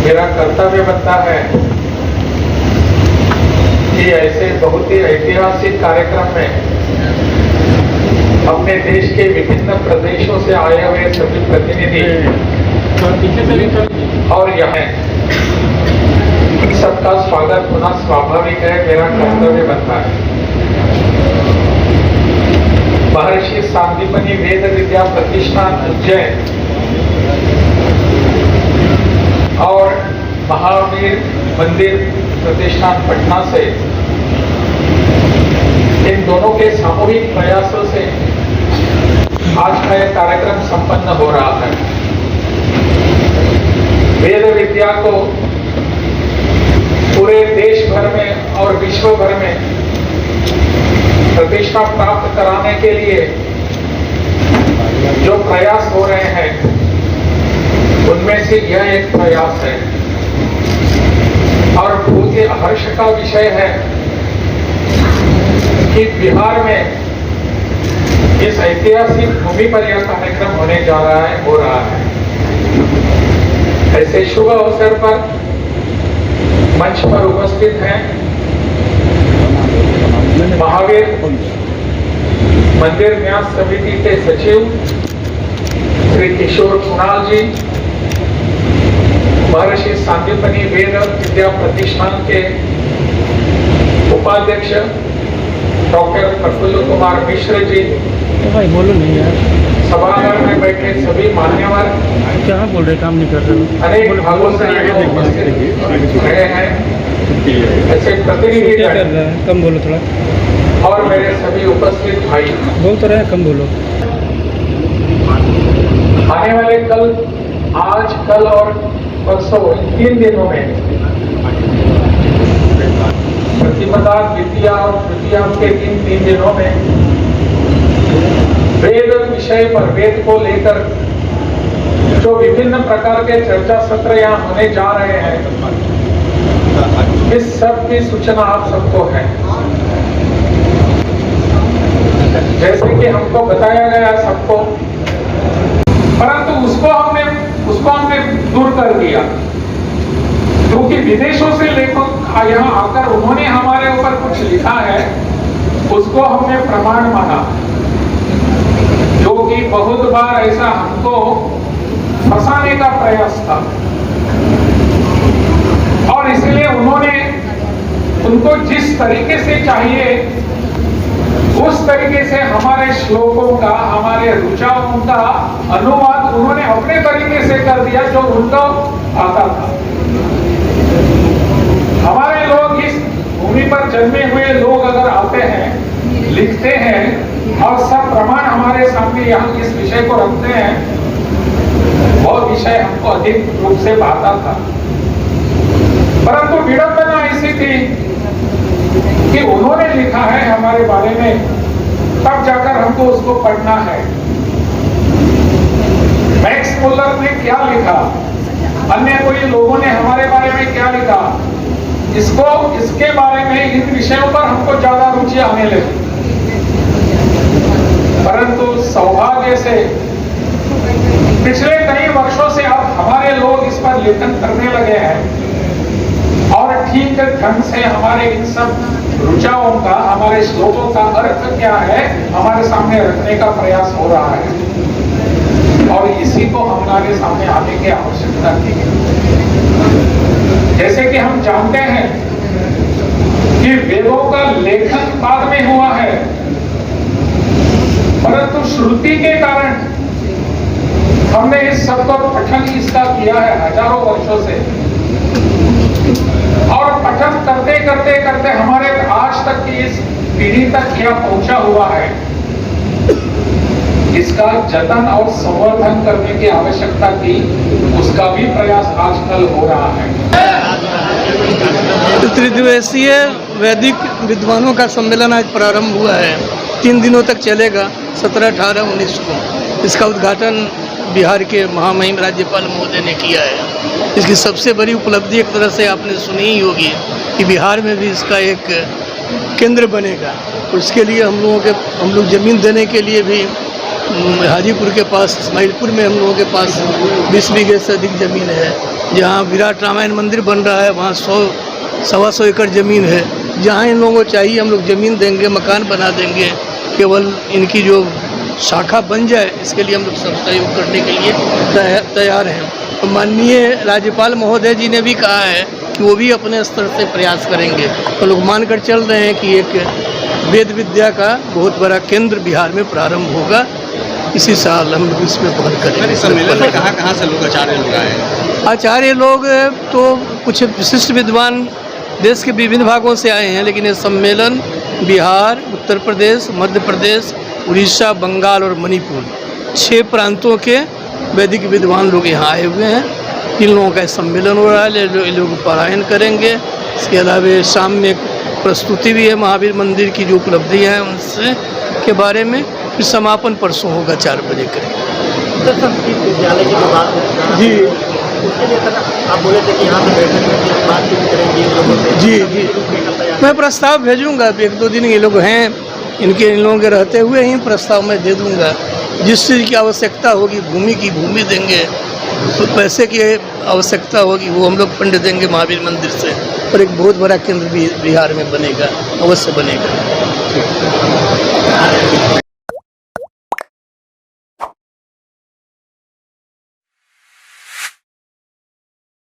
मेरा कर्तव्य बनता है कि ऐसे बहुत ही ऐतिहासिक कार्यक्रम में अपने देश के विभिन्न प्रदेशों से आए हुए सभी प्रतिनिधि और यहाँ सबका स्वागत होना स्वाभाविक है, मेरा कर्तव्य बनता है। महर्षि सांदीपनि वेद विद्या प्रतिष्ठान उज्जैन और महावीर मंदिर प्रतिष्ठान पटना से इन दोनों के सामूहिक प्रयासों से आज का यह कार्यक्रम संपन्न हो रहा है। वेद विद्या को पूरे देश भर में और विश्व भर में प्रतिष्ठा प्राप्त कराने के लिए जो प्रयास हो रहे हैं उनमें से यह एक प्रयास है और बहुत ही हर्ष का विषय है कि बिहार में इस ऐतिहासिक भूमि पर यह कार्यक्रम होने जा रहा है, हो रहा है। ऐसे शुभ अवसर पर मंच पर उपस्थित हैं महावीर मंदिर न्यास समिति के सचिव श्री किशोर कुणाल जी, महर्षि सांदीपनि वेद विद्या प्रतिष्ठान के उपाध्यक्ष डॉक्टर प्रफुल्ल कुमार मिश्र जी, भाई बोलो नहीं यार, सभागार में बैठे सभी मान्यवर, क्या बोल रहे, काम नहीं कर रहे, अनेक भागों से उपस्थित रहे हैं ऐसे प्रतिनिधि क्या कर रहा है, कम बोलो थोड़ा, और मेरे सभी उपस्थित भाई। बोल तो रहे हैं, कम बोलो। आने वाले कल, आज, कल और परसों 3 दिनों में प्रतिपदा, द्वितीया और तृतीया के 3 दिनों में वेद विषय पर, वेद को लेकर जो विभिन्न प्रकार के चर्चा सत्र यहाँ होने जा रहे हैं, इस सब की सूचना आप सबको है। जैसे कि हमको बताया गया सबको, परंतु उसको हमने दूर कर दिया, क्योंकि विदेशों से लेखक यहाँ आकर उन्होंने हमारे ऊपर कुछ लिखा है, उसको हमने प्रमाण माना, जो कि बहुत बार ऐसा हमको फंसाने का प्रयास था। और इसलिए उनको जिस तरीके से चाहिए उस तरीके से हमारे श्लोकों का, हमारे ऋचाओं का अनुवाद उन्होंने अपने तरीके से कर दिया जो उनको आता था। हमारे लोग, इस भूमि पर जन्मे हुए लोग अगर आते हैं, लिखते हैं और सब प्रमाण हमारे सामने यहाँ इस विषय को रखते हैं, वो विषय हमको अधिक रूप से भाता था। परंतु विडंबना ऐसी थी कि उन्होंने लिखा है हमारे बारे में, तब जाकर हमको उसको पढ़ना है। मैक्स मुलर ने क्या लिखा, अन्य कोई लोगों ने हमारे बारे में क्या लिखा, इसके बारे में, इन विषयों पर हमको ज्यादा रुचि आने लगी। परंतु सौभाग्य से पिछले कई वर्षों से अब हमारे लोग इस पर लेखन करने लगे हैं और ठीक ढंग से हमारे इन सब ऋचाओं का, हमारे श्लोकों का अर्थ क्या है, हमारे सामने रखने का प्रयास हो रहा है और इसी को हमारे सामने आने की आवश्यकता थी। जैसे कि हम जानते हैं कि वेदों का लेखन बाद में हुआ है, परंतु श्रुति के कारण हमने इस सब का पठन इसका किया है हजारों वर्षों से, और पठन करते करते करते हमारे आज तक की इस पीढ़ी तक यह पहुंचा हुआ है। इसका जतन और संवर्धन करने की आवश्यकता थी, उसका भी प्रयास आजकल हो रहा है। त्रिदिवसीय वैदिक विद्वानों का सम्मेलन आज प्रारंभ हुआ है, 3 दिनों तक चलेगा, 17, 18, 19 को। इसका उद्घाटन बिहार के महामहिम राज्यपाल महोदय ने किया है। इसकी सबसे बड़ी उपलब्धि एक तरह से आपने सुनी ही होगी कि बिहार में भी इसका एक केंद्र बनेगा, और इसके लिए हम लोग ज़मीन देने के लिए भी हाजीपुर के पास इस्माइलपुर में हम लोगों के पास 20 बीघे से अधिक ज़मीन है। जहाँ विराट रामायण मंदिर बन रहा है वहाँ 100-125 एकड़ ज़मीन है। जहाँ इन लोगों को चाहिए हम लोग ज़मीन देंगे, मकान बना देंगे। केवल इनकी जो शाखा बन जाए इसके लिए हम लोग सब सहयोग करने के लिए तैयार हैं। तो माननीय राज्यपाल महोदय जी ने भी कहा है कि वो भी अपने स्तर से प्रयास करेंगे। तो लोग मानकर चल रहे हैं कि एक वेद विद्या का बहुत बड़ा केंद्र बिहार में प्रारंभ होगा। इसी साल हम लोग इसमें पहल करेंगे। सम्मेलन में कहाँ से लोग आचार्य लोग आए? आचार्य लोग तो कुछ विशिष्ट विद्वान देश के विभिन्न भागों से आए हैं, लेकिन ये सम्मेलन बिहार, उत्तर प्रदेश, मध्य प्रदेश, उड़ीसा, बंगाल और मणिपुर 6 प्रांतों के वैदिक विद्वान लोग यहाँ आए हुए हैं। इन लोगों का सम्मेलन हो रहा है, ये लोग पारायण करेंगे। इसके अलावा शाम में एक प्रस्तुति भी है महावीर मंदिर की जो उपलब्धियाँ हैं उनसे के बारे में। फिर समापन परसों होगा 4 बजे करीब। विद्यालय की जो बात है जी उसके लिए सर आप बोले थे कि यहाँ पे बैठक में बातचीत करेंगे लोगों से। जी मैं प्रस्ताव भेजूंगा। 1-2 दिन ये लोग हैं, इन लोगों के रहते हुए ही प्रस्ताव मैं दे दूंगा। जिस चीज़ की आवश्यकता होगी, भूमि की भूमि देंगे, तो पैसे की आवश्यकता होगी वो हम लोग फंड देंगे महावीर मंदिर से। और एक बहुत बड़ा केंद्र भी बिहार में बनेगा, अवश्य बनेगा।